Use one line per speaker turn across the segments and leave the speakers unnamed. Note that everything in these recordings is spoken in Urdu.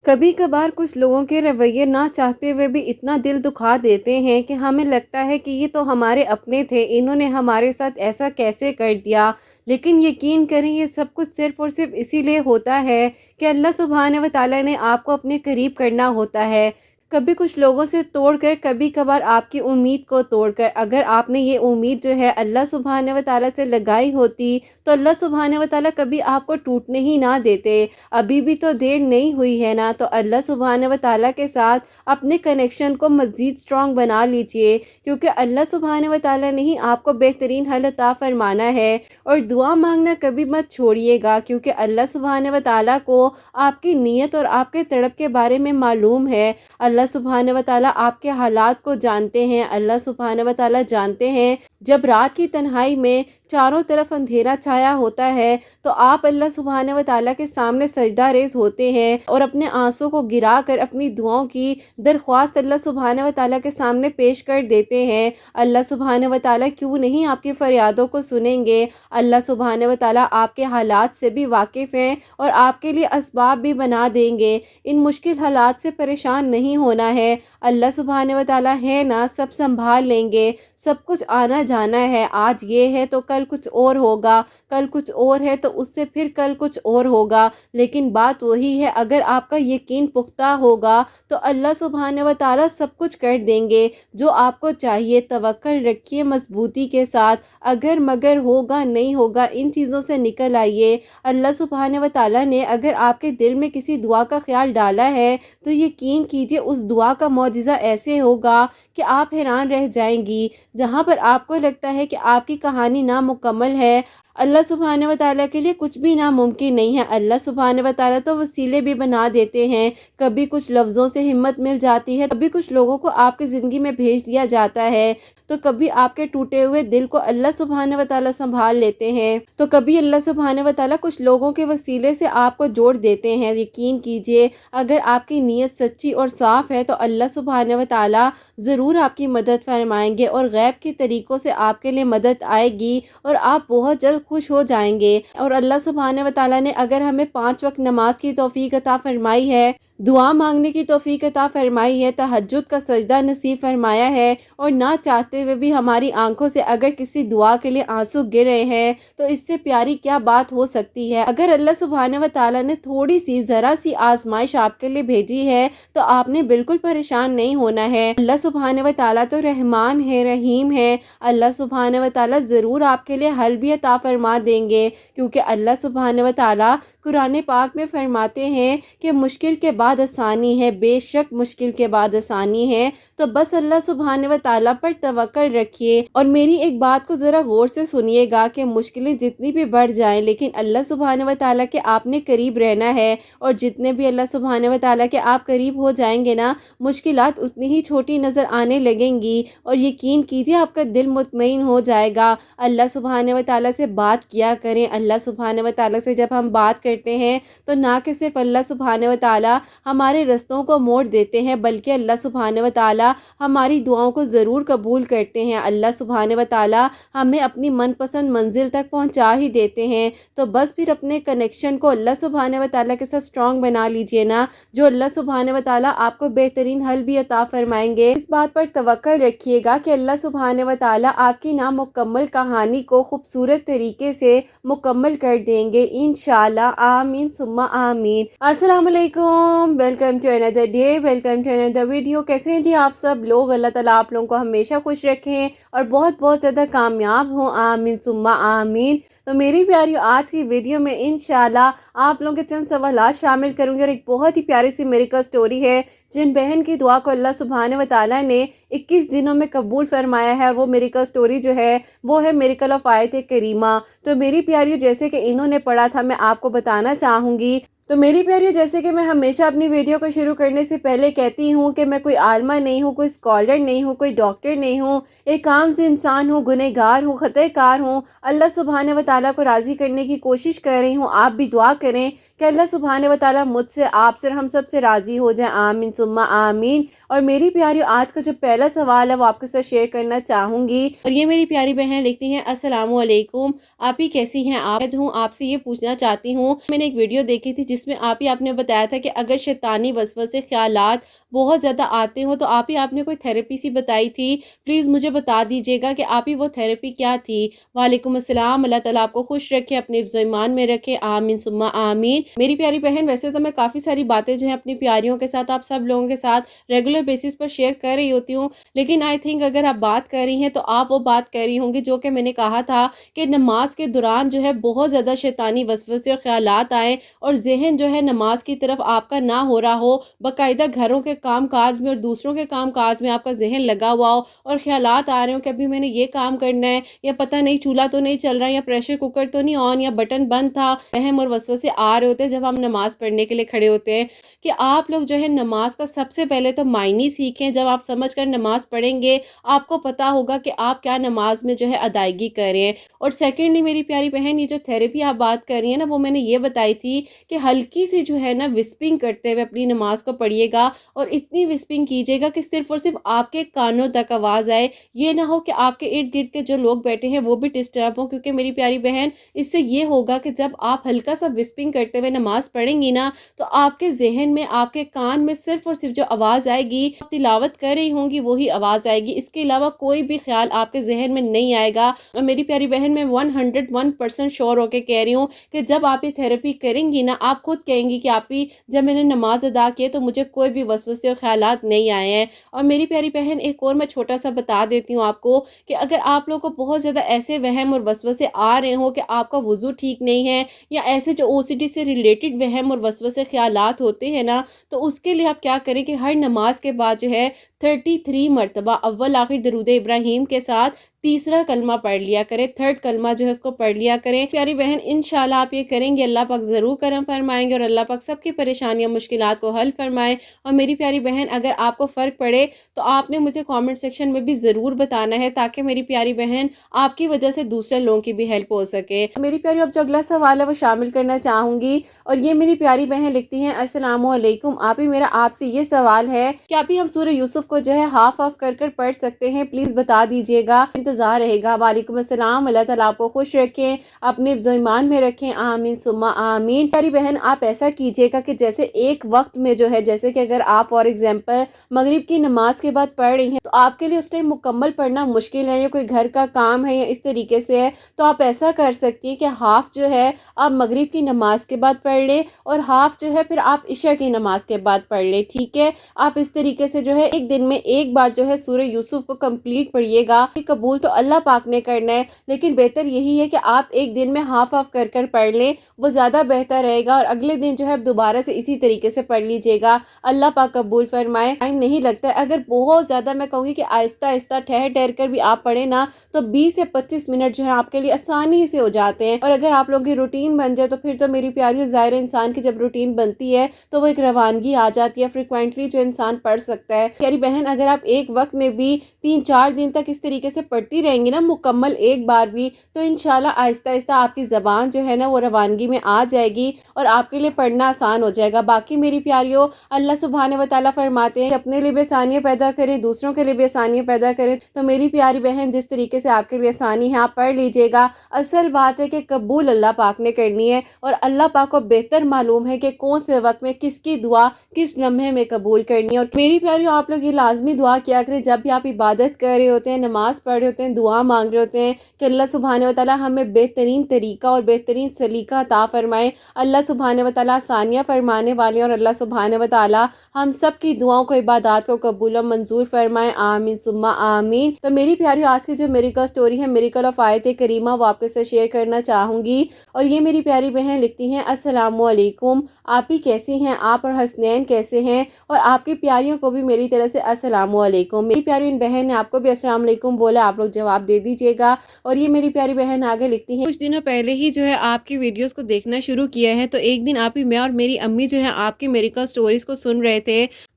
کبھی کبھار کچھ لوگوں کے رویے نہ چاہتے ہوئے بھی اتنا دل دکھا دیتے ہیں کہ ہمیں لگتا ہے کہ یہ تو ہمارے اپنے تھے، انہوں نے ہمارے ساتھ ایسا کیسے کر دیا۔ لیکن یقین کریں یہ سب کچھ صرف اور صرف اسی لیے ہوتا ہے کہ اللہ سبحانہ و تعالیٰ نے آپ کو اپنے قریب کرنا ہوتا ہے۔ کبھی کچھ لوگوں سے توڑ کر، کبھی کبھار آپ کی امید کو توڑ کر۔ اگر آپ نے یہ امید جو ہے اللہ سبحانہ و تعالیٰ سے لگائی ہوتی تو اللہ سبحانہ و تعالیٰ کبھی آپ کو ٹوٹنے ہی نہ دیتے۔ ابھی بھی تو دیر نہیں ہوئی ہے نا، تو اللہ سبحانہ و تعالیٰ کے ساتھ اپنے کنیکشن کو مزید سٹرونگ بنا لیجئے، کیونکہ اللہ سبحانہ و تعالیٰ نے ہی آپ کو بہترین حل عطا فرمانا ہے۔ اور دعا مانگنا کبھی مت چھوڑیے گا، کیونکہ اللہ سبحانہ و تعالیٰ کو آپ کی نیت اور آپ کے تڑپ کے بارے میں معلوم ہے۔ اللہ سبحانہ و تعالیٰ آپ کے حالات کو جانتے ہیں۔ اللہ سبحانہ و تعالیٰ جانتے ہیں جب رات کی تنہائی میں چاروں طرف اندھیرا چھایا ہوتا ہے تو آپ اللہ سبحانہ و تعالیٰ کے سامنے سجدہ ریز ہوتے ہیں اور اپنے آنسوں کو گرا کر اپنی دعاؤں کی درخواست اللہ سبحانہ و تعالیٰ کے سامنے پیش کر دیتے ہیں۔ اللہ سبحانہ و تعالیٰ کیوں نہیں آپ کی فریادوں کو سنیں گے۔ اللہ سبحانہ و تعالیٰ آپ کے حالات سے بھی واقف ہیں اور آپ کے لیے اسباب بھی بنا دیں گے۔ ان مشکل حالات سے پریشان نہیں ہونا ہے، اللہ سبحانہ و تعالیٰ ہے نا، سب سنبھال لیں گے۔ سب کچھ آنا جانا ہے، آج یہ ہے تو کل کچھ اور ہوگا، کل کچھ اور ہے تو اس سے پھر کل کچھ اور ہوگا، لیکن بات وہی ہے، اگر آپ کا یقین پختہ ہوگا تو اللہ سبحانہ و تعالیٰ سب کچھ کر دیں گے جو آپ کو چاہیے۔ توکل رکھیے مضبوطی کے ساتھ، اگر مگر ہوگا نہیں ہوگا، ان چیزوں سے نکل آئیے۔ اللہ سبحانہ و تعالیٰ نے اگر آپ کے دل میں کسی دعا کا خیال ڈالا ہے تو یقین کیجئے اس دعا کا معجزہ ایسے ہوگا کہ آپ حیران رہ جائیں گی۔ جہاں پر آپ کو لگتا ہے کہ آپ کی کہانی نامکمل ہے، اللہ سبحانہ و تعالیٰ کے لیے کچھ بھی ناممکن نہیں ہے۔ اللہ سبحانہ و تعالیٰ تو وسیلے بھی بنا دیتے ہیں۔ کبھی کچھ لفظوں سے ہمت مل جاتی ہے، کبھی کچھ لوگوں کو آپ کی زندگی میں بھیج دیا جاتا ہے، تو کبھی آپ کے ٹوٹے ہوئے دل کو اللہ سبحانہ و تعالیٰ سنبھال لیتے ہیں، تو کبھی اللہ سبحانہ و تعالیٰ کچھ لوگوں کے وسیلے سے آپ کو جوڑ دیتے ہیں۔ یقین کیجئے اگر آپ کی نیت سچی اور صاف ہے تو اللہ سبحانہ و تعالیٰ ضرور آپ کی مدد فرمائیں گے اور غیب کے طریقوں سے آپ کے لیے مدد آئے گی اور آپ بہت جلد خوش ہو جائیں گے۔ اور اللہ سبحانہ و تعالیٰ نے اگر ہمیں 5 وقت نماز کی توفیق عطا فرمائی ہے، دعا مانگنے کی توفیق عطا فرمائی ہے، تہجد کا سجدہ نصیب فرمایا ہے، اور نہ چاہتے ہوئے بھی ہماری آنکھوں سے اگر کسی دعا کے لیے آنسو گر رہے ہیں تو اس سے پیاری کیا بات ہو سکتی ہے۔ اگر اللہ سبحانہ و تعالیٰ نے تھوڑی سی ذرا سی آزمائش آپ کے لیے بھیجی ہے تو آپ نے بالکل پریشان نہیں ہونا ہے۔ اللہ سبحانہ و تعالیٰ تو رحمان ہے، رحیم ہے۔ اللہ سبحانہ و تعالیٰ ضرور آپ کے لیے حل بھی عطا فرما دیں گے، کیونکہ اللہ سبحانہ و تعالیٰ قرآن پاک میں فرماتے ہیں کہ مشکل کے بعد آسانی ہے، بے شک مشکل کے بعد آسانی ہے۔ تو بس اللہ سبحانہ و تعالیٰ پر توکل رکھیے، اور میری ایک بات کو ذرا غور سے سنیے گا کہ مشکلیں جتنی بھی بڑھ جائیں لیکن اللہ سبحانہ و تعالیٰ کے آپ نے قریب رہنا ہے، اور جتنے بھی اللہ سبحانہ و تعالیٰ کے آپ قریب ہو جائیں گے نا، مشکلات اتنی ہی چھوٹی نظر آنے لگیں گی، اور یقین کیجئے آپ کا دل مطمئن ہو جائے گا۔ اللہ سبحانہ و تعالیٰ سے بات کیا کریں۔ اللہ سبحانہ و تعالیٰ سے جب ہم بات کرتے ہیں تو نہ کہ صرف اللہ سبحانہ و تعالیٰ ہمارے رستوں کو موڑ دیتے ہیں، بلکہ اللہ سبحانہ و تعالیٰ ہماری دعاؤں کو ضرور قبول کرتے ہیں۔ اللہ سبحانہ و تعالیٰ ہمیں اپنی من پسند منزل تک پہنچا ہی دیتے ہیں۔ تو بس پھر اپنے کنیکشن کو اللہ سبحانہ و تعالیٰ کے ساتھ سٹرونگ بنا لیجئے نا، جو اللہ سبحانہ و تعالیٰ آپ کو بہترین حل بھی عطا فرمائیں گے۔ اس بات پر توکل رکھیے گا کہ اللہ سبحانہ و تعالیٰ آپ کی نامکمل کہانی کو خوبصورت طریقے سے مکمل کر دیں گے انشاءاللہ۔ آمین ثم آمین۔ السلام علیکم، welcome to another day, welcome to another video. کیسے ہیں جی آپ سب لوگ؟ اللہ تعالیٰ آپ لوگوں کو ہمیشہ خوش رکھیں اور بہت بہت زیادہ کامیاب ہوں، آمین ثم آمین۔ تو میری پیاریو، آج کی ویڈیو میں انشاءاللہ آپ لوگوں کے چند سوالات شامل کروں گی، اور ایک بہت ہی پیاری سی میریکل سٹوری ہے جن بہن کی دعا کو اللہ سبحانہ و تعالیٰ نے 21 دنوں میں قبول فرمایا ہے۔ وہ میریکل سٹوری جو ہے وہ ہے میریکل آف آیت کریمہ۔ تو میری پیاریو، جیسے کہ انہوں نے پڑھا تھا میں آپ کو بتانا چاہوں گی۔ تو میری پیاریو، جیسے کہ میں ہمیشہ اپنی ویڈیو کو شروع کرنے سے پہلے کہتی ہوں کہ میں کوئی عالمہ نہیں ہوں، کوئی اسکالر نہیں ہوں، کوئی ڈاکٹر نہیں ہوں، ایک عام سی انسان ہوں، گنہگار ہوں، خطۂ کار ہوں، اللہ سبحانہ و تعالیٰ کو راضی کرنے کی کوشش کر رہی ہوں۔ آپ بھی دعا کریں کہ اللہ سبحانہ و تعالیٰ مجھ سے، آپ سے اور ہم سب سے راضی ہو جائیں، آمین ثم آمین۔ اور میری پیاری آج کا جو پہلا سوال ہے وہ آپ کے ساتھ شیئر کرنا چاہوں گی، اور یہ میری پیاری بہن لکھتی ہیں السلام علیکم، آپ ہی کیسی ہیں آپ؟ جو ہوں آپ سے یہ پوچھنا چاہتی ہوں، میں نے ایک ویڈیو دیکھی تھی جس میں آپ نے بتایا تھا کہ اگر شیطانی وسوسے خیالات بہت زیادہ آتے ہوں تو آپ نے کوئی تھراپی سی بتائی تھی، پلیز مجھے بتا دیجیے گا کہ آپ ہی وہ تھراپی کیا تھی۔ وعلیکم السلام، اللہ تعالیٰ آپ کو خوش رکھے، اپنے حفظ و ایمان میں رکھے، آمین ثم آمین۔ میری پیاری بہن ویسے تو میں کافی ساری باتیں جو ہیں اپنی پیاریوں کے ساتھ، آپ سب لوگوں کے ساتھ ریگولر بیسس پر شیئر کر رہی ہوتی ہوں، لیکن آئی تھنک اگر آپ بات کر رہی ہیں تو آپ وہ بات کر رہی ہوں گی جو کہ میں نے کہا تھا کہ نماز کے دوران جو ہے بہت زیادہ شیطانی وسوسے اور خیالات آئیں اور ذہن جو ہے نماز کی طرف آپ کا نہ ہو رہا ہو، باقاعدہ گھروں کے کام کاج میں اور دوسروں کے کام کاج میں آپ کا ذہن لگا ہوا ہو اور خیالات آ رہے ہوں کہ ابھی میں نے یہ کام کرنا ہے، یا پتہ نہیں چولہا تو نہیں چل رہا، یا پریشر کوکر تو نہیں آن، یا بٹن بند تھا، وہم اور وسوسے آ رہے ہوتے ہیں جب ہم نماز پڑھنے کے لیے کھڑے ہوتے ہیں، کہ آپ لوگ جو ہے نماز کا سب سے پہلے تو معنی سیکھیں۔ جب آپ سمجھ کر نماز پڑھیں گے آپ کو پتا ہوگا کہ آپ کیا نماز میں جو ہے ادائیگی کر رہے ہیں۔ اور سیکنڈلی میری پیاری بہن، یہ جو تھراپی آپ بات کر رہی ہیں نا، وہ میں نے یہ بتائی تھی کہ ہلکی سی جو ہے نا وسپنگ کرتے ہوئے اپنی نماز کو پڑھیے گا، اور اتنی وسپنگ کیجیے گا کہ صرف اور صرف آپ کے کانوں تک آواز آئے، یہ نہ ہو کہ آپ کے ارد گرد کے جو لوگ بیٹھے ہیں وہ بھی ڈسٹرب ہوں، کیونکہ میری پیاری بہن اس سے یہ ہوگا کہ جب آپ ہلکا سا وسپنگ کرتے ہوئے نماز پڑھیں گی نا تو آپ کے ذہن میں، آپ کے کان میں صرف اور صرف جو آواز آئے گی، آپ تلاوت کر رہی ہوں گی وہی آواز آئے گی، اس کے علاوہ کوئی بھی خیال آپ کے ذہن میں نہیں آئے گا۔ اور میری پیاری بہن میں 101% شور ہو کے کہہ رہی ہوں کہ جب آپ یہ تھراپی کریں گی نا، آپ خود کہیں گی کہ آپ ہی جب میں نے نماز ادا کی تو مجھے کوئی بھی وسوسے اور خیالات نہیں آئے ہیں۔ اور میری پیاری بہن ایک اور میں چھوٹا سا بتا دیتی ہوں آپ کو، کہ اگر آپ لوگوں کو بہت زیادہ ایسے وہم اور وسوسے آ رہے ہوں کہ آپ کا وضو ٹھیک نہیں ہے، یا ایسے جو OCD سے ریلیٹڈ وہم اور وسوسے خیالات ہوتے ہیں نا، تو اس کے لیے آپ کیا کریں کہ ہر نماز کے بعد جو ہے 33 مرتبہ اول آخر درود ابراہیم کے ساتھ تیسرا کلمہ پڑھ لیا کریں، تھرڈ کلمہ جو ہے اس کو پڑھ لیا کریں۔ پیاری بہن انشاءاللہ آپ یہ کریں گے، اللہ پاک ضرور کرم فرمائیں گے اور اللہ پاک سب کی پریشانیاں مشکلات کو حل فرمائے۔ اور میری پیاری بہن اگر آپ کو فرق پڑے تو آپ نے مجھے کامنٹ سیکشن میں بھی ضرور بتانا ہے، تاکہ میری پیاری بہن آپ کی وجہ سے دوسرے لوگوں کی بھی ہیلپ ہو سکے۔ میری پیاری اب جو اگلا سوال ہے وہ شامل کرنا چاہوں گی، اور یہ میری پیاری بہن لکھتی ہیں السلام علیکم، آپ ہی میرا آپ سے یہ سوال ہے کہ آپ ہی ہم سورہ یوسف کو جو ہے ہاف آف کر پڑھ سکتے ہیں؟ پلیز بتا دیجیے گا، انتظار رہے گا۔ وعلیکم السلام، اللہ تعالیٰ آپ کو خوش رکھیں، اپنے حفظ و ایمان میں رکھیں، آمین ثم آمین۔ پیاری بہن آپ ایسا کیجیے گا کہ جیسے ایک وقت میں جو ہے، جیسے کہ اگر آپ فار ایگزامپل مغرب کی نماز کے بعد پڑھ رہی ہیں تو آپ کے لیے اس ٹائم مکمل پڑھنا مشکل ہے، یا کوئی گھر کا کام ہے یا اس طریقے سے ہے، تو آپ ایسا کر سکتی ہیں کہ ہاف جو ہے آپ مغرب کی نماز کے بعد پڑھ لیں، اور ہاف جو ہے پھر آپ عشاء کی نماز کے بعد پڑھ لیں، ٹھیک ہے؟ آپ اس طریقے سے جو ہے ایک دن میں ایک بار جو ہے سورہ یوسف کو کمپلیٹ پڑھیے گا۔ قبول تو اللہ پاک نے کرنا ہے، لیکن بہتر یہی ہے کہ آپ ایک دن میں ہاف آف کر پڑھ لیں، وہ زیادہ بہتر رہے گا، اور اگلے دن جو ہے دوبارہ سے اسی طریقے سے پڑھ لیجیے گا، اللہ پاک قبول فرمائے۔ ٹائم نہیں لگتا ہے، اگر بہت زیادہ میں کہوں گی کہ آہستہ آہستہ ٹھہر کر بھی آپ پڑھیں نا تو 20 سے 25 منٹ جو ہے آپ کے لیے آسانی سے ہو جاتے ہیں۔ اور اگر آپ لوگوں کی روٹین بن جائے تو پھر تو میری پیاری ظاہر انسان کی جب روٹین بنتی ہے تو وہ ایک روانگی آ جاتی ہے، فریکوینٹلی جو انسان پڑھ سکتا ہے۔ پیاری بہن اگر آپ ایک وقت میں بھی 3-4 دن تک اس طریقے سے پڑھتی رہیں گی نا مکمل ایک بار بھی، تو انشاءاللہ آہستہ آہستہ آپ کی زبان جو ہے نا وہ روانگی میں آ جائے گی اور آپ کے لیے پڑھنا آسان ہو جائے گا۔ باقی میری پیاریوں، اللہ سبحانہ و تعالیٰ فرماتے ہیں کہ اپنے لیے بھی آسانیاں پیدا کریں، دوسروں کے لیے بھی آسانیاں پیدا کریں، تو میری پیاری بہن جس طریقے سے آپ کے لیے آسانی ہے آپ پڑھ لیجیے گا۔ اصل بات ہے کہ قبول اللہ پاک نے کرنی ہے، اور اللہ پاک کو بہتر معلوم ہے کہ کون سے وقت میں کس کی دعا کس لمحے میں قبول کرنی ہے۔ اور میری پیاریوں آپ لوگ یہ لازمی دعا کیا کریں جب بھی آپ عبادت کر رہے ہوتے ہیں، نماز پڑھ رہے ہوتے ہیں، دعا مانگ رہے ہوتے ہیں، کہ اللہ سبحانہ و تعالیٰ ہمیں بہترین طریقہ اور بہترین سلیقہ عطا فرمائے۔ اللہ سبحانہ و تعالیٰ آسانیاں فرمانے والے ہیں، اور اللہ سبحانہ و تعالیٰ ہم سب کی دعاؤں کو، عبادات کو قبول و منظور فرمائے، آمین ثم آمین۔ تو میری پیاری آج کی جو میریکل سٹوری ہے، میریکل آف آیت کریمہ، وہ آپ کے ساتھ شیئر کرنا چاہوں گی، اور یہ میری پیاری بہن لکھتی ہیں السلام علیکم، آپ ہی کیسی ہیں آپ، اور حسنین کیسے ہیں، اور آپ کی پیاریوں کو بھی میری طرف سے السلام علیکم۔ میری پیاری بہن نے آپ کو بھی السلام علیکم بولا، آپ لوگ جواب دے دیجیے گا۔ اور یہ میری پیاری بہن آگے لکھتی ہیں کچھ دنوں پہلے ہی جو ہے آپ کی ویڈیوز کو دیکھنا شروع کیا ہے، تو ایک دن آپ ہی میں اور میری امی جو ہے آپ کی میریکل سٹوریز کو سن رہے تھے،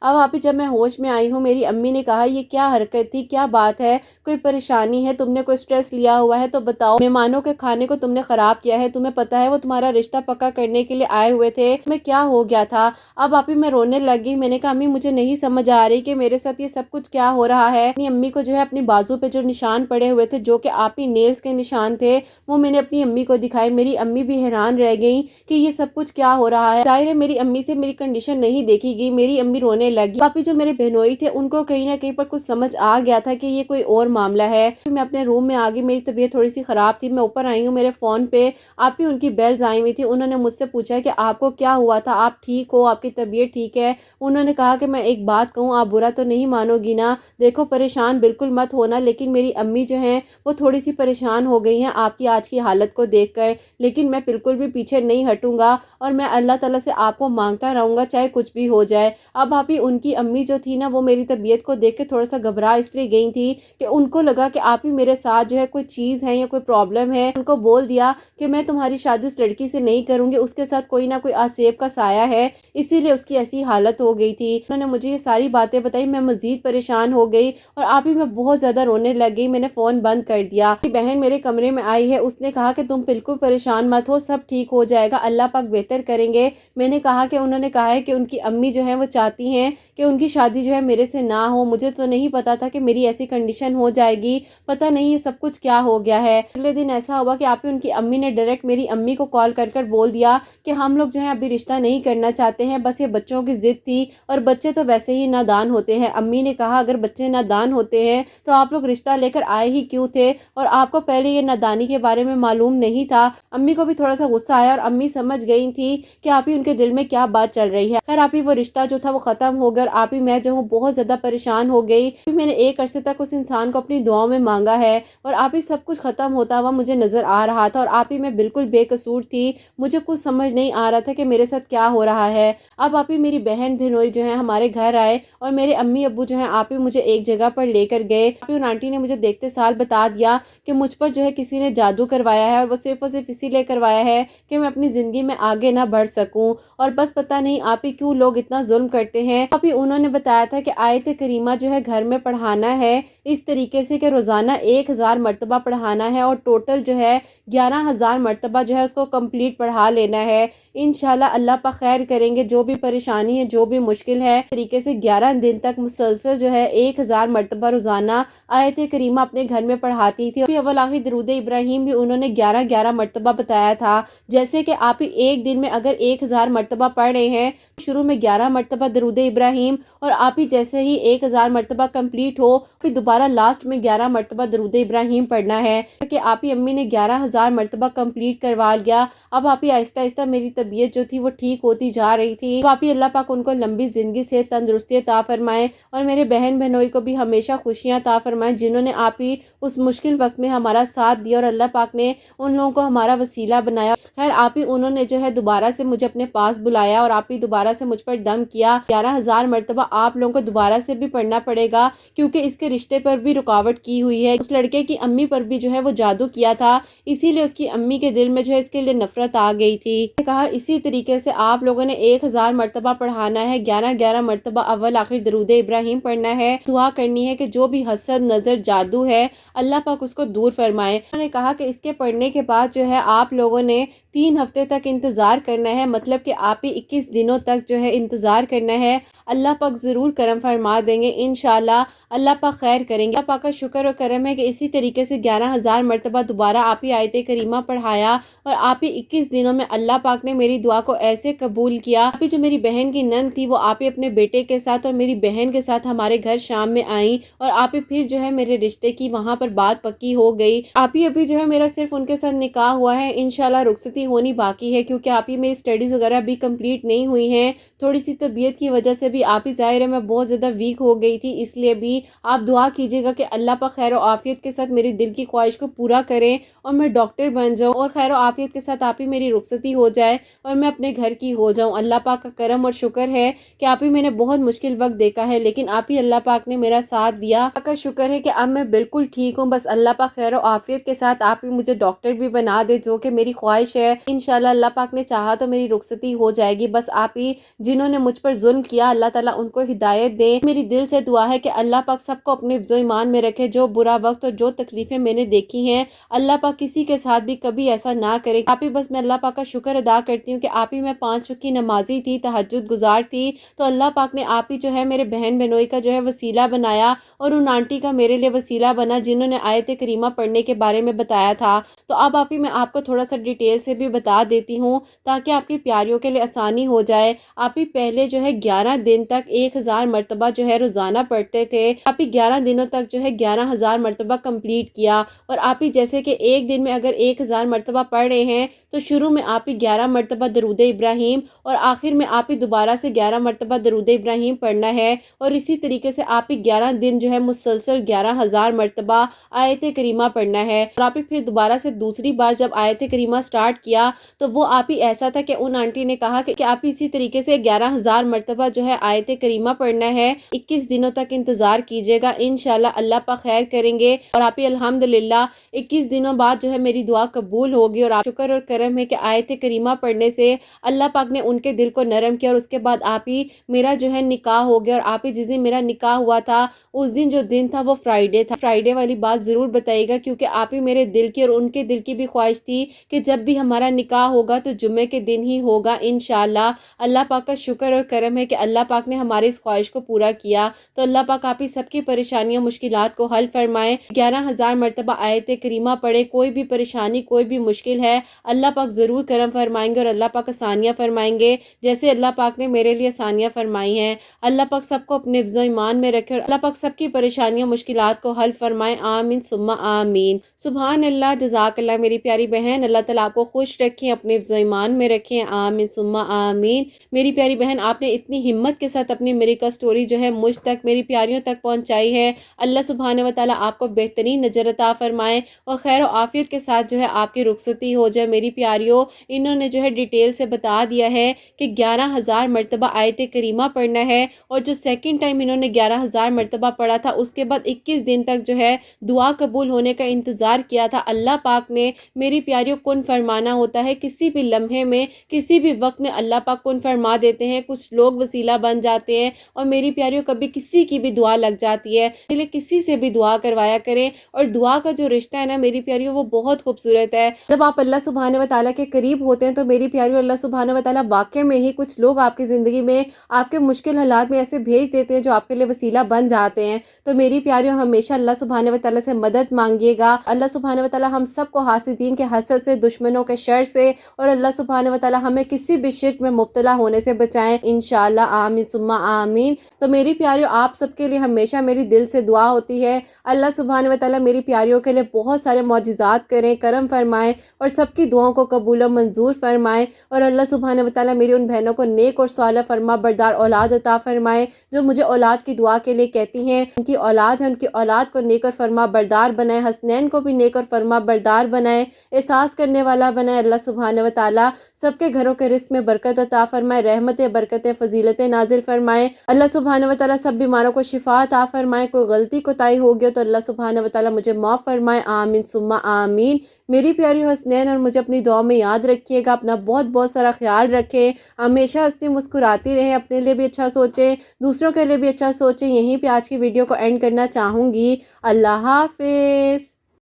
اب آپ ہی جب میں ہوش میں آئی ہوں میری امی نے کہا یہ کیا حرکت تھی، کیا بات ہے، کوئی پریشانی ہے، تم نے کوئی اسٹریس لیا ہوا ہے تو بتاؤ، مہمانوں کے کھانے کو تم نے خراب کیا ہے، تمہیں پتہ ہے وہ تمہارا رشتہ پکا کرنے کے لیے آئے ہوئے تھے، تمہیں کیا ہو گیا تھا۔ اب آپ ہی میں رونے لگی، میں نے کہا امی مجھے نہیں سمجھ آ رہی کہ میرے ساتھ یہ سب کچھ کیا ہو رہا ہے۔ اپنی امی کو جو ہے اپنی بازو پہ جو نشان پڑے ہوئے تھے جو کہ آپ ہی نیلز کے نشان تھے وہ میں نے اپنی امی کو دکھائے۔ میری امی بھی حیران رہ گئی کہ یہ سب کچھ کیا ہو رہا ہے۔ ظاہر ہے میری امی سے میری کنڈیشن نہیں دیکھی گئی، میری امی رونے لگی۔ باپی جو میرے بہنوئی تھے ان کو کہیں نہ کہیں پر کچھ سمجھ آ گیا تھا کہ یہ کوئی اور معاملہ ہے۔ میں اپنے روم میں آ گئی، میری طبیعت تھوڑی سی خراب تھی، میں اوپر آئی ہوں، میرے فون پہ آپ ہی ان کی بیلز آئی ہوئی تھی۔ انہوں نے مجھ سے پوچھا کہ آپ کو کیا ہوا تھا، آپ ٹھیک ہو، آپ کی طبیعت ٹھیک ہے؟ انہوں نے کہا کہ میں ایک بات کہوں آپ برا تو نہیں مانو گی نا، دیکھو پریشان بالکل مت ہونا، لیکن میری امی جو ہیں وہ تھوڑی سی پریشان ہو گئی ہیں آپ کی آج کی حالت کو دیکھ کر، لیکن میں بالکل بھی پیچھے نہیں ہٹوں گا اور میں اللہ تعالیٰ سے آپ کو مانگتا رہوں گا چاہے کچھ بھی ہو جائے۔ اب آپ ہی ان کی امی جو تھی نا وہ میری طبیعت کو دیکھ کے تھوڑا سا گھبرا اس لیے گئی تھی کہ ان کو لگا کہ آپ ہی میرے ساتھ جو ہے کوئی چیز ہے یا کوئی پرابلم ہے۔ ان کو بول دیا کہ میں تمہاری شادی اس لڑکی سے نہیں کروں گی، اس کے ساتھ کوئی نہ کوئی آسیب کا سایہ ہے، اسی لیے اس کی ایسی حالت ہو گئی تھی۔ انہوں نے مجھے یہ ساری باتیں بتائی، میں مزید پریشان ہو گئی اور آپ ہی میں بہت زیادہ رونے لگ گئی، میں نے فون بند کر دیا۔ میری بہن میرے کمرے میں آئی ہے، اس نے کہا کہ تم بالکل پریشان مت ہو، سب ٹھیک ہو جائے گا، اللہ پاک بہتر کریں گے۔ میں نے کہا کہ انہوں نے کہا ہے کہ ان کی امی جو ہے وہ چاہتی ہیں کہ ان کی شادی جو ہے میرے سے نہ ہو، مجھے تو نہیں پتا تھا کہ میری ایسی کنڈیشن ہو جائے گی، پتہ نہیں یہ سب کچھ کیا ہو گیا ہے۔ اگلے دن ایسا ہوا کہ آپ ان کی امی نے ڈائریکٹ میری امی کو کال کر کر بول دیا کہ ہم لوگ جو ہے ابھی رشتہ نہیں کرنا چاہتے ہیں، بس یہ بچوں کی ضد تھی اور بچے تو ویسے ہی نادان ہوتے ہیں۔ امی نے کہا اگر بچے نادان ہوتے ہیں تو آپ لوگ رشتہ لے کر آئے ہی کیوں تھے، اور آپ کو پہلے یہ نادانی کے بارے میں معلوم نہیں تھا۔ امی کو بھی تھوڑا سا غصہ آیا اور امی سمجھ گئی تھی کہ آپ ہی ان کے دل میں کیا بات چل رہی ہے۔ خیر آپ ہی وہ رشتہ جو تھا وہ ختم ہو گیا اور آپ ہی میں جو ہوں بہت زیادہ پریشان ہو گئی۔ میں نے ایک عرصے تک اس انسان کو اپنی دعاؤں میں مانگا ہے اور آپ ہی سب کچھ ختم ہوتا ہوا مجھے نظر آ رہا تھا اور آپ ہی میں بالکل بے قصور تھی، مجھے کچھ سمجھ نہیں آ رہا تھا کہ میرے ساتھ کیا ہو رہا ہے۔ اب آپ ہی میری بہن بہنوئی جو ہے ہمارے گھر آئے اور میرے امی ابو جو ہیں آپ ہی مجھے ایک جگہ پر لے کر گئے۔ آپ ہی ان آنٹی نے مجھے دیکھتے سال بتا دیا کہ مجھ پر جو ہے کسی نے جادو کروایا ہے اور وہ صرف اسی لیے کروایا ہے کہ میں اپنی زندگی میں آگے نہ بڑھ سکوں، اور بس پتہ نہیں آپ ہی کیوں لوگ اتنا ظلم کرتے ہیں۔ آپ ہی انہوں نے بتایا تھا کہ آیت کریمہ جو ہے گھر میں پڑھانا ہے اس طریقے سے کہ روزانہ 1000 مرتبہ پڑھانا ہے اور ٹوٹل جو ہے 11000 مرتبہ جو ہے اس کو کمپلیٹ پڑھا لینا ہے۔ انشاءاللہ اللہ پاک خیر کریں گے، جو بھی پریشانی ہے جو بھی مشکل ہے، اس طریقے سے 11 دن تک مسلسل جو ہے 1000 مرتبہ روزانہ آیت کریمہ اپنے گھر میں پڑھاتی تھی۔ پھر اول آخر درود ابراہیم بھی انہوں نے 11 مرتبہ بتایا تھا، جیسے کہ آپ ہی ایک دن میں اگر 1000 مرتبہ پڑھ رہے ہیں، شروع میں 11 مرتبہ درود ابراہیم اور آپ ہی جیسے ہی 1000 مرتبہ کمپلیٹ ہو پھر دوبارہ لاسٹ میں 11 مرتبہ درود ابراہیم پڑھنا ہے کہ آپ ہی امی نے 11000 مرتبہ کمپلیٹ کروا لیا۔ اب آپ ہی آہستہ آہستہ میری طبیعت جو تھی وہ ٹھیک ہوتی جا رہی تھی۔ اب آپ ہی اللہ پاک ان کو لمبی زندگی سے تندرستی عطا فرمائے اور میرے بہن بہنوئی کو بھی ہمیشہ خوشیاں عطا فرمائے جنہوں نے آپ ہی اس مشکل وقت میں ہمارا ساتھ دیا اور اللہ پاک نے ان لوگوں کو ہمارا وسیلہ بنایا۔ خیر آپ ہی انہوں نے جو ہے دوبارہ سے مجھے اپنے پاس بلایا اور آپ ہی دوبارہ سے مجھ پر دم کیا۔ 11000 مرتبہ آپ لوگوں کو دوبارہ سے بھی پڑھنا پڑے گا کیونکہ اس کے رشتے پر بھی رکاوٹ کی ہوئی ہے، اس لڑکے کی امی پر بھی جو ہے وہ جادو کیا تھا، اسی لیے اس کی امی کے دل میں جو ہے اس کے لیے نفرت آ گئی تھی۔ کہا اسی طریقے سے آپ لوگوں نے 1000 مرتبہ پڑھانا ہے، 11 مرتبہ اول آخر درود ابراہیم پڑھنا ہے، دعا کرنی ہے کہ جو بھی حسد نظر جادو ہے اللہ پاک اس کو دور فرمائے۔ انہوں نے کہا کہ اس کے پڑھنے کے بعد جو ہے آپ لوگوں نے 3 ہفتے تک انتظار کرنا ہے، مطلب کہ آپ ہی 21 دنوں تک جو ہے انتظار کرنا ہے، اللہ پاک ضرور کرم فرما دیں گے انشاءاللہ، اللہ پاک خیر کریں گے۔ اللہ پاک کا شکر و کرم ہے کہ اسی طریقے سے 11000 مرتبہ دوبارہ آپ ہی آیت کریمہ پڑھایا اور آپ ہی 21 دنوں میں اللہ پاک نے میری دعا کو ایسے قبول کیا۔ آپ ہی جو میری بہن کی نند تھی وہ آپ ہی اپنے بیٹے کے ساتھ اور میری بہن کے ساتھ ہمارے گھر شام میں آئیں اور آپ ہی پھر جو ہے میرے رشتے کی وہاں پر بات پکی ہو گئی۔ آپ ہی ابھی جو ہے میرا صرف ان کے ساتھ نکاح ہوا ہے، انشاءاللہ رخصتی ہونی باقی ہے کیونکہ آپ ہی میری اسٹڈیز وغیرہ بھی کمپلیٹ نہیں ہوئی ہیں، تھوڑی سی طبیعت کی وجہ سے بھی آپ ہی ظاہر ہے میں بہت زیادہ ویک ہو گئی تھی، اس لیے بھی آپ دعا کیجیے گا کہ اللہ پاک خیر و عافیت کے ساتھ میری دل کی خواہش کو پورا کریں اور میں ڈاکٹر بن جاؤں اور خیر و عافیت کے ساتھ آپ ہی میری رخصتی ہو جائے اور میں اپنے گھر کی ہو جاؤں۔ اللہ پاک کا کرم اور شکر ہے کہ آپ ہی میں نے بہت مشکل وقت دیکھا ہے لیکن آپ ہی اللہ پاک نے میرا ساتھ دیا۔ اللہ کا شکر ہے کہ اب میں بالکل ٹھیک ہوں، بس اللہ پاک خیر و عافیت کے ساتھ آپ ہی مجھے ڈاکٹر بھی بنا دے جو کہ میری خواہش ہے۔ انشاءاللہ اللہ پاک نے چاہا تو میری رخصتی ہو جائے گی، بس آپ ہی جنہوں انہوں نے مجھ پر ظلم کیا، اللہ تعالیٰ ان کو ہدایت دے۔ میری دل سے دعا ہے کہ اللہ پاک سب کو اپنے حفظ و ایمان میں رکھے۔ جو برا وقت اور جو تکلیفیں میں نے دیکھی ہیں، اللہ پاک کسی کے ساتھ بھی کبھی ایسا نہ کرے۔ آپ ہی بس میں اللہ پاک کا شکر ادا کرتی ہوں کہ آپ ہی میں 5 وقت کی نمازی تھی، تہجد گزار تھی، تو اللہ پاک نے آپ ہی جو ہے میرے بہن بہنوئی کا جو ہے وسیلہ بنایا، اور ان آنٹی کا میرے لیے وسیلہ بنا جنہوں نے آیت کریمہ پڑھنے کے بارے میں بتایا تھا۔ تو اب آپ ہی میں آپ کو تھوڑا سا ڈیٹیل سے بھی بتا دیتی ہوں تاکہ آپ کی پیاریوں کے لیے آسانی ہو جائے۔ آپ ہی پہلے جو ہے 11 دن تک 1000 مرتبہ جو ہے روزانہ پڑھتے تھے۔ آپ ہی 11 دنوں تک جو ہے 11,000 مرتبہ کمپلیٹ کیا، اور آپ ہی جیسے کہ ایک دن میں اگر 1000 مرتبہ پڑھ رہے ہیں تو شروع میں آپ ہی 11 مرتبہ درود ابراہیم، اور آخر میں آپ ہی دوبارہ سے 11 مرتبہ درود ابراہیم پڑھنا ہے، اور اسی طریقے سے آپ ہی 11 دن جو ہے مسلسل 11,000 مرتبہ آیت کریمہ پڑھنا ہے۔ اور آپ ہی پھر دوبارہ سے دوسری بار جب آیت کریمہ سٹارٹ کیا تو وہ آپ ہی ایسا تھا کہ ان آنٹی نے کہا کہ آپ ہی اسی طریقے سے 11,000 مرتبہ جو ہے آیت کریمہ پڑھنا ہے۔ 21 دنوں تک انتظار کیجیے گا، انشاءاللہ اللہ پاک خیر کریں گے، اور آپ ہی الحمدللہ 21 دنوں بعد جو ہے میری دعا قبول ہوگی، اور آپ شکر اور کرم ہے کہ آیت کریمہ پڑھنے سے اللہ پاک نے ان کے دل کو نرم کیا، اور اس کے بعد آپ ہی میرا جو ہے نکاح ہو گیا۔ اور آپ ہی جس دن میرا نکاح ہوا تھا اس دن جو دن تھا وہ فرائیڈے تھا۔ فرائیڈے والی بات ضرور بتائیے گا، کیونکہ آپ ہی میرے دل کی اور ان کے دل کی بھی خواہش تھی کہ جب بھی ہمارا نکاح ہوگا تو جمعے کے دن ہی ہوگا انشاءاللہ۔ اللہ پاک کا شکر اور کرم ہے کہ اللہ پاک نے ہماری اس خواہش کو پورا کیا۔ تو اللہ پاک آپ ہی سب کی پریشانیاں مشکلات کو حل فرمائے۔ 11,000 مرتبہ آیت کریمہ پڑھے، کوئی بھی پریشانی کوئی بھی مشکل ہے اللہ پاک ضرور کرم فرمائیں گے، اور اللہ پاک آسانیاں فرمائیں گے جیسے اللہ پاک نے میرے لیے آسانیاں فرمائی ہیں۔ اللہ پاک سب کو اپنے حفظ و ایمان میں رکھے، اور اللہ پاک سب کی پریشانیاں مشکلات کو حل فرمائے، آمین ثم آمین۔ سبحان اللہ، جزاک اللہ میری پیاری بہن، اللہ تعالیٰ آپ کو خوش رکھیں، اپنے حفظ و ایمان میں رکھیں، آمین ثم آمین۔ میری پیاری بہن، آپ نے اتنی ہمت کے ساتھ اپنی میریکل سٹوری جو ہے مجھ تک، میری پیاریوں تک پہنچائی ہے۔ اللہ سبحانہ و تعالیٰ آپ کو بہترین نجر عطا فرمائے، اور خیر و عافیت کے ساتھ جو ہے آپ کی رخصتی ہو جائے۔ میری پیاریوں، انہوں نے جو ہے ڈیٹیل سے بتا دیا ہے کہ 11,000 مرتبہ آیت کریمہ پڑھنا ہے، اور جو سیکنڈ ٹائم انہوں نے 11,000 مرتبہ پڑھا تھا اس کے بعد 21 دن تک جو ہے دعا قبول ہونے کا انتظار کیا تھا۔ اللہ پاک نے، میری پیاریوں، کن فرمانا ہوتا ہے، کسی بھی لمحے میں کسی بھی وقت میں اللہ پاک کن فرما دیتے ہیں، کچھ لوگ وسیلہ بن جاتے ہیں، اور میری پیاریوں کبھی کسی کی بھی دعا لگ جاتی ہے، اس لیے کسی سے بھی دعا کروایا کریں، اور دعا کا جو رشتہ ہے نا میری پیاریوں وہ بہت خوبصورت ہے۔ جب آپ اللہ سبحانہ و تعالیٰ کے قریب ہوتے ہیں تو میری پیاریوں اللہ سبحانہ و تعالیٰ واقع میں ہی کچھ لوگ آپ کی زندگی میں، آپ کے مشکل حالات میں ایسے بھیج دیتے ہیں جو آپ کے لیے وسیلہ بن جاتے ہیں۔ تو میری پیاریوں، ہمیشہ اللہ سبحانہ و تعالیٰ سے مدد مانگیے گا۔ اللہ سبحانہ و تعالیٰ ہم سب کو حاسدین کے حسد سے، دشمنوں کے شر سے، اور اللہ سبحانہ و تعالیٰ ہمیں کسی بھی شرک میں مبتلا ہونے سے بچائیں انشاءاللہ، آمین ثم آمین۔ تو میری پیاریوں، آپ سب کے لیے ہمیشہ میری دل سے دعا ہوتی ہے، اللہ سبحانہ و تعالیٰ میری پیاریوں کے لیے بہت سارے معجزات کریں، کرم فرمائیں، اور سب کی دعاؤں کو قبول و منظور فرمائیں، اور اللہ سبحانہ و تعالیٰ میری ان بہنوں کو نیک اور صالح فرما بردار اولاد عطا فرمائے جو مجھے اولاد کی دعا کے لیے کہتی ہیں۔ ان کی اولاد ہے، ان کی اولاد کو نیک اور فرما بردار بنائے، حسنین کو بھی نیک اور فرما بردار بنائے، احساس کرنے والا بنائے۔ اللہ سبحانہ و تعالیٰ سب کے گھروں کے رزق میں برکت عطا فرمائے، رحمتیں، برکتیں، فضیلتیں نازل فرمائے۔ اللہ سبحانہ و تعالیٰ سب بیماروں کو شفا عطا فرمائے۔ کوئی غلطی کوتاہی ہو گیا تو اللہ سبحانہ و تعالیٰ مجھے معاف فرمائے، آمین ثم آمین۔ میری پیاری حسنین، اور مجھے اپنی دعا میں یاد رکھیے گا، اپنا بہت بہت سارا خیال رکھیں، ہمیشہ ہنستی مسکراتی رہیں، اپنے لیے بھی اچھا سوچیں، دوسروں کے لیے بھی اچھا سوچیں۔ یہیں پہ آج کی ویڈیو کو اینڈ کرنا چاہوں گی۔ اللہ حافظ۔